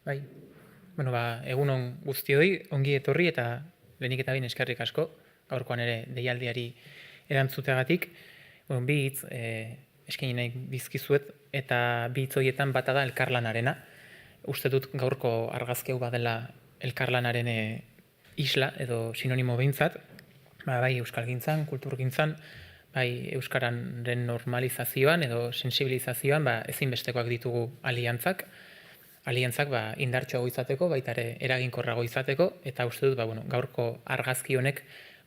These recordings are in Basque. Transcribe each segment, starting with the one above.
Bai, egunon guztioi, ongi etorri eta lehenik eta behin eskerrik asko, gaurkoan ere deialdiari erantzuteagatik. Bi hitz eskaini nahi dizkizuet eta bi hitz horietan bata da elkarlanarena. Uste dut gaurko argazki hau badela elkarlanaren isla edo sinonimo behintzat, bai euskalgintzan, kulturgintzan, bai euskararen normalizazioan edo sensibilizazioan ezinbestekoak ditugu aliantzak. Aliantzak indartsuago izateko, baita ere eraginkorrago izateko, eta uste dut gaurko argazki honek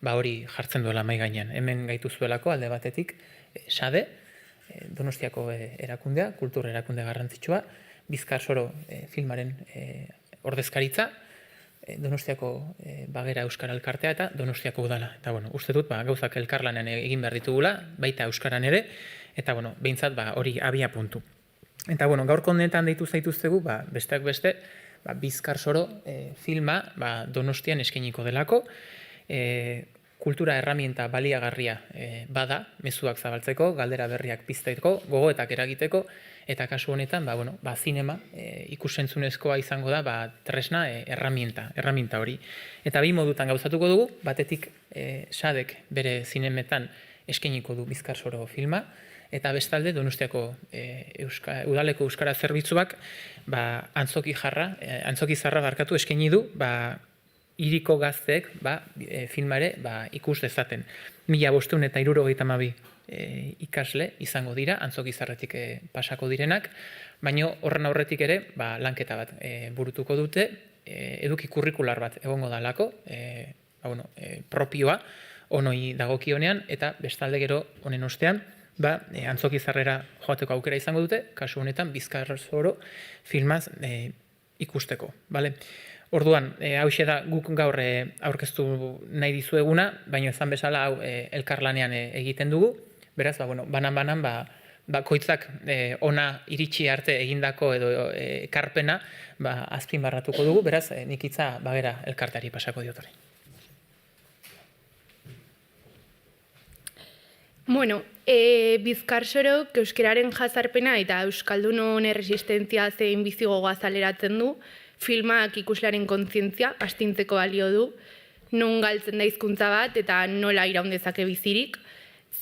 hori jartzen duela mahai gainean. Hemen gaituzuelako alde batetik SADE, Donostiako erakundea, kultur erakunde garrantzitsua, Bizkar Soro filmaren ordezkaritza, Donostiako Bagera Euskara Elkartea eta Donostiako Udala. Eta uste dut gauzak elkarlanean egin behar ditugula, baita euskaran ere, eta behintzat hori abia puntu. Eta gaurko honetan deitu zaituztegu, besteak beste, Bizkar Soro filma Donostian eskainiko delako, kultura erramienta baliagarria bada, mezuak zabaltzeko, galdera berriak pizteko, gogoetak eragiteko, eta kasu honetan, zinema ikusentzunezkoa izango da, tresna erramienta hori. Eta bi modutan gauzatuko dugu, batetik SADek bere zinemetan eskainiko du Bizkar Soro filma, eta bestalde Donostiako udaleko euskara zerbitzuak antzoki zarra barkatu eskaini du hiriko gazteek filmare ikus dezaten. 1572 ikasle izango dira, antzoki zarretik pasako direnak, baina horren aurretik ere lanketa bat burutuko dute, eduki kurrikular bat egongo dalako, propioa, onoi dagokionean, eta bestalde gero honen ostean, antzoki zarrera joateko aukera izango dute, kasu honetan Bizkar Soro filmaz ikusteko. Orduan, hauxe da guk gaur aurkeztu nahi dizueguna, baina ezan bezala hau elkarlanean egiten dugu, beraz, banan-banan, bakoitzak ona iritsi arte egindako edo ekarpena azpimarratuko dugu, beraz, nik hitza Bagera Elkarteari pasako diotori. Bizkar Sorok euskararen jazarpena eta euskaldunon erresistentzia zein bizigogoa azaleratzen du, filmak ikuslearen kontzientzia astintzeko balio du, non galtzen da hizkuntza bat eta nola iraun dezake bizirik,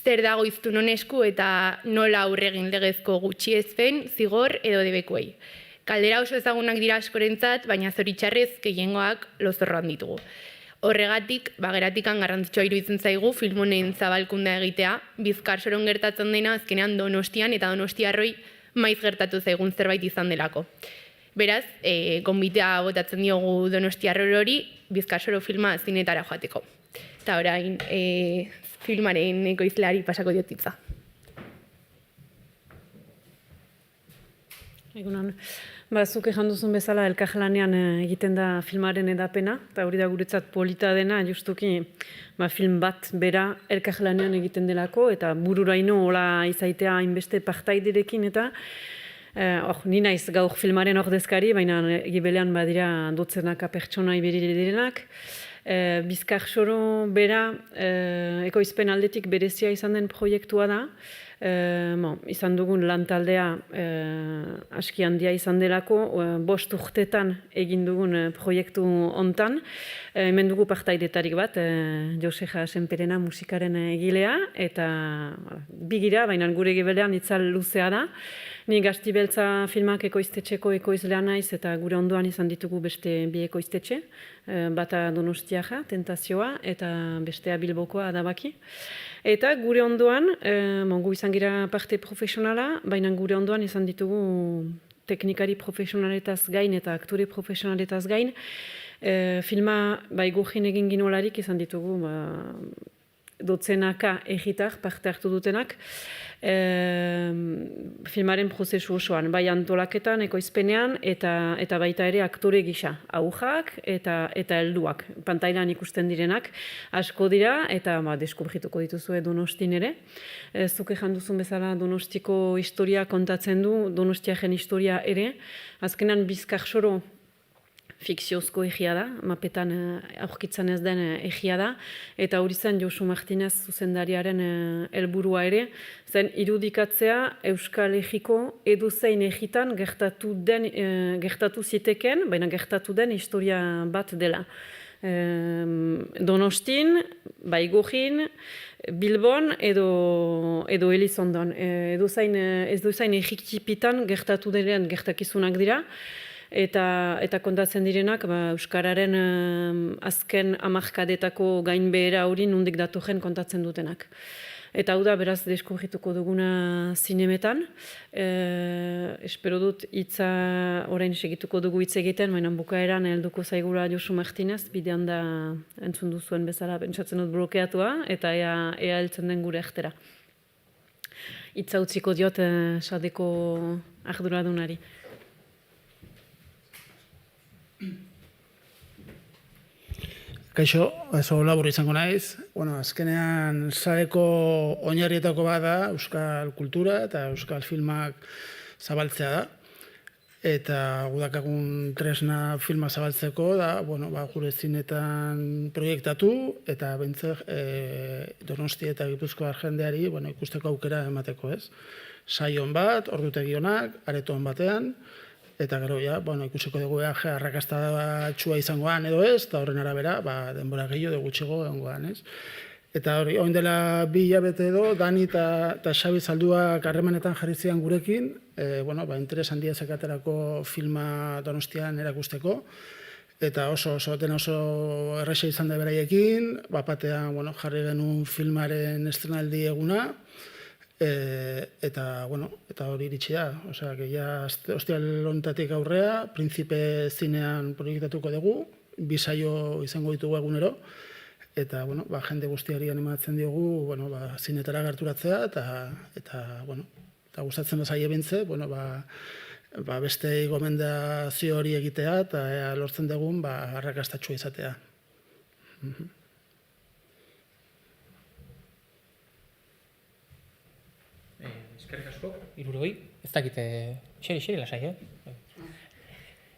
zer dago hiztunon esku eta nola aurregin legezko gutxiespen, zigor edo debekuei. Kaldera oso ezagunak dira askorentzat, baina zoritxarrez gehiengoak lozorroan ditugu. Horregatik, Bageratikan garrantzitsua iruditzen zaigu film honen zabalkundea egitea, Bizkar Soron gertatzen dena azkenean Donostian eta Donostiarroi maiz gertatu zaigun zerbait izan delako. Beraz, gonbitea botatzen diogu Donostiarrori Bizkar Soro filma zinetara joateko. Eta orain, filmaren ekoizleari pasako diotitza. Egunon. Zuk ejan duzun bezala elkarlanean egiten da filmaren edapena, eta hori da guretzat polita dena, justuki film bat bera elkarlanean egiten delako, eta bururaino hola izaitea hainbeste partaiderekin, eta ni naiz gaur filmaren ordezkari, baina gibelean badira dotzenaka pertsona iberi direnak. Bizkar Soro bera ekoizpen aldetik berezia izan den proiektua da, izan dugun lantaldea aski handia izan delako, 5 urtetan egin dugun proiektu hontan. Hemen dugu partaidetarik bat, Joseja Senperena musikaren egilea, eta bigira, baina gure gibelean itzal luzea da. Ni Gaztibeltza filmak ekoiztetxeko ekoizlea naiz, eta gure ondoan izan ditugu beste bi ekoiztetxe, bata Donostiaja, Tentazioa, eta bestea Bilbokoa Adabaki. Eta gure ondoan, gu izan gira parte profesionala, baina gure ondoan izan ditugu teknikari profesionaletaz gain eta aktore profesionaletaz gain, filma gujin egin ginolarik izan ditugu dotzenaka egitar parte hartu dutenak, filmaren prozesu osoan, bai antolaketan, ekoizpenean, eta baita ere aktore gisa, aujak eta helduak, pantailan ikusten direnak, asko dira, eta deskubrituko dituzue Donostin ere. Zuk ejan duzun bezala Donostiko historia kontatzen du, Donostiaren historia ere, azkenan Bizkar Soro fikziozko egia da, mapetan aurkitzen ez den egia da, eta hori zen Josu Martinez zuzendariaren helburua ere, zen irudikatzea Euskal Herriko edozein egitan gertatu ziteken, baina gertatu den historia bat dela. Donostin, Baigorrin, Bilbon edo Elizondon. Ez dozain egiktipitan gertatu diren gertakizunak dira, eta kontatzen direnak Euskararen azken hamarkadetako gainbehera hori nondik datorren kontatzen dutenak. Eta hau da, beraz, deskubrituko duguna zinemetan. Espero dut hitza orain segituko dugu hitz egiten, baina bukaeran helduko zaigula Josu Martinez, bidean da entzun duzuen bezala pentsatzen dut blokeatua, eta ea heltzen den gure echtera. Hitza utziko diot sadeko arduradunari. Kaixo, oso labur izango naiz. Azkenean sareko oinarrietako bat da euskal kultura eta euskal filmak zabaltzea da. Eta gudakagun tresna filma zabaltzeko da, gure zinetan proiektatu eta bentzer Donosti eta Gipuzkoar jendeari ikusteko aukera emateko, ez? Saion bat, ordutegi onak, aretoan batean, eta gero, ikusiko dugu arrakastatxua izangoan edo ez, eta horren arabera, denbora gehiago edo gutxigo egongoan, ez? Eta hori, oin dela 2 hilabete edo, Dani eta Xabi Zalduak harremanetan jarri zian gurekin, interes handia zekaterako filma Donostian erakusteko, eta oso erresa izan da beraiekin, batean jarri genuen filmaren estrenaldi eguna, eta hori iritsi da, ostiral honetatik aurrea, Prinzipe zinean proiektatuko dugu, 2 saio izango ditugu egunero, eta jende guztiari animatzen diogu zinetara gerturatzea, eta gustatzen da zaie bintze, beste gomendazio hori egitea, eta lortzen dugun arrakastatxua izatea. Eskerrik asko, 60, ez dakite, xeri lasai,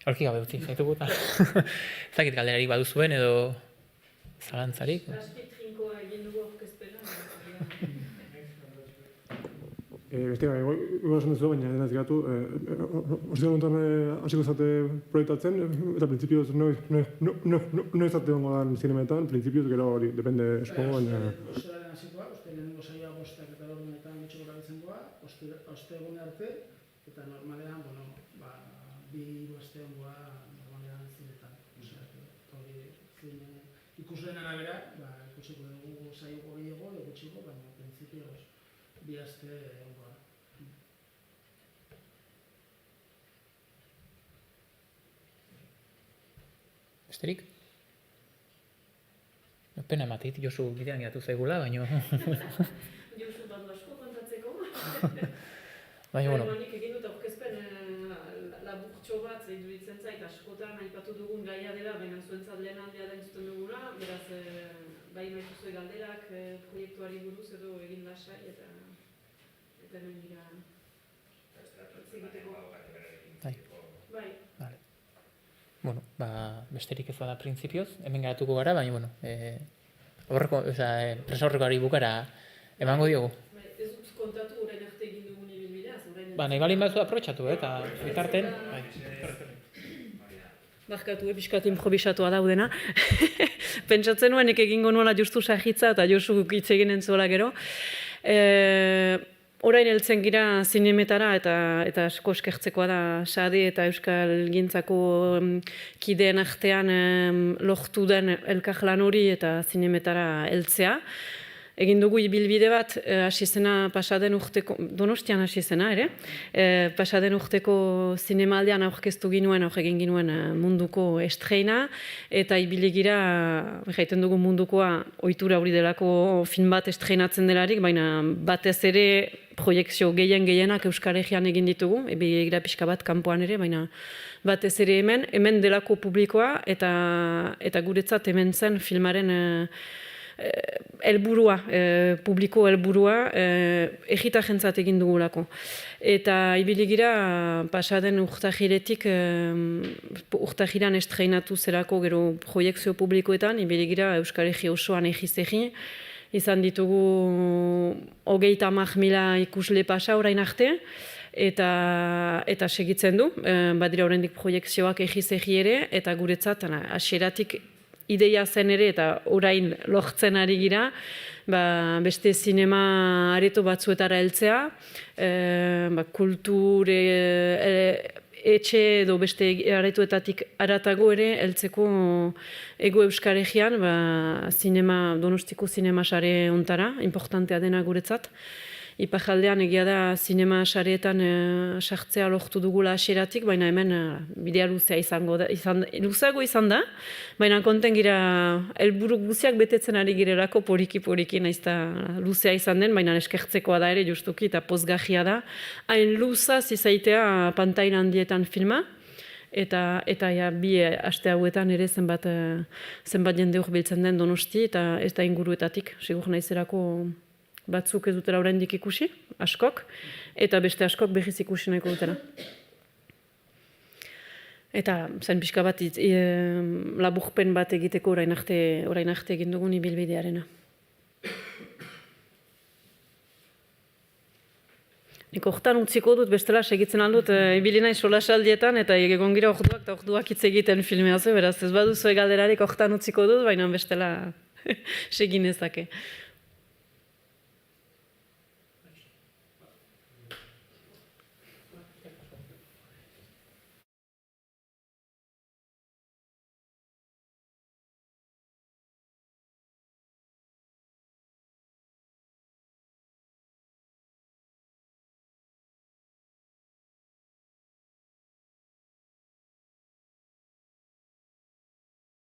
Aurki gabe utzi, zaitugu eta ez dakit galderarik baduzuen edo zalantzarik. Trinkoa egin dugu aurkezpena. Beste gai, gora esan duzu, baina ez gatu, ostiral honetan hasiko zate proiektatzen, eta prinsipioz noiz zate hongo dan zinemetan, prinsipioz gero hori, depende espongo, baina... Ostiralean hasikoa, lehenengo saioa 5 eta 4 gutxiko gabizengoa, ostegune arte, eta normalean, 2 aste hongoa normalean zinetan. Ikusleen arabera, ikusiko dugu saioko gehiago, edo gutxiko, baina prinsipioz 2 aste hongoa. Besterik? Pena ematit, Josu bidean geratu zaigula, baina... Josu bat asko kontatzeko. Baina, Nik egin dut aurkezpen laburtxo bat, iruditzen zait, askotan aipatu dugun gaia dela, baina zuentzat lehen aldea da entzuten dugula, beraz, bai maituzue galderak proiektuari buruz edo egin lasai, eta hemen dira egiteko. Bai. Bueno, besterik ez bada printzipioz, hemen geratuko gara, baina, presa horrekoari bukara emango diogu. Ez dut kontatu orain arte egin dugun ibilbidea, nahi balin batzu aprotxatu, eta bitarten... Barkatu, pixkat improvisatua daudena. Pentsatzen nuen egingo nuela justu sajitza eta Josu hitz egin entzuela gero. Orain heltzen gira zinemetara eta asko eskertzekoa da Xadi eta Euskal Gintzako kideen artean lortu den elkarlan hori eta zinemetara heltzea. Egin dugu ibilbide bat, hasi zena pasaden urteko, Donostian hasi zena ere, pasaden urteko zinemaldian aurkeztu ginuen, egin ginuen munduko estreina, eta ibili gira, jaiten dugu mundukoa ohitura hori delako film bat estreinatzen delarik, baina batez ere proiekzio gehienak Euskal Herrian egin ditugu, egira pixka bat kanpoan ere, baina batez ere hemen delako publikoa, eta guretzat hemen zen filmaren helburua, publiko helburua, egitajentzat egin dugulako. Eta ibili gira, pasaden urtahiretik, urtahiran estreinatu zerako gero proiektzio publikoetan, ibili gira Euskal Herri osoan egizegi, izan ditugu 30.000 ikusle pasa orain arte, eta segitzen du, badira oraindik proiektzioak egizegi ere, eta guretzat, hasieratik ideia zen ere, eta orain lortzen ari gira, beste zinema areto batzuetara heltzea, kultur etxe edo beste aretoetatik aratago ere heltzeko Ego Euskal Herrian, Donostiko zinema sare ontara, importantea dena guretzat. Iparraldean egia da zinema sareetan sartzea lortu dugula hasieratik, baina hemen bidea luzeago izan da, baina konten gira helburu guziak betetzen ari girelako poliki naiz eta luzea izan den, baina eskertzekoa da ere justuki eta pozgarria da. Hain luzaz izaitea pantaila handietan filma, eta bi aste hauetan ere zenbat jende hurbiltzen den Donosti eta ez da inguruetatik, sigur naizerako batzuk ez dutela oraindik ikusi, askok, eta beste askok behiz ikusi nahiko dutela. Eta zen pixka bat laburpen bat egiteko orain arte egin dugun ibilbidearena. Nik hortan utziko dut, bestela segitzen aldut, ibili nahi solasaldietan, eta egon gira orduak hitz egiten filmeaz, beraz ez baduzu galderarik hortan utziko dut, baina bestela segin ezake.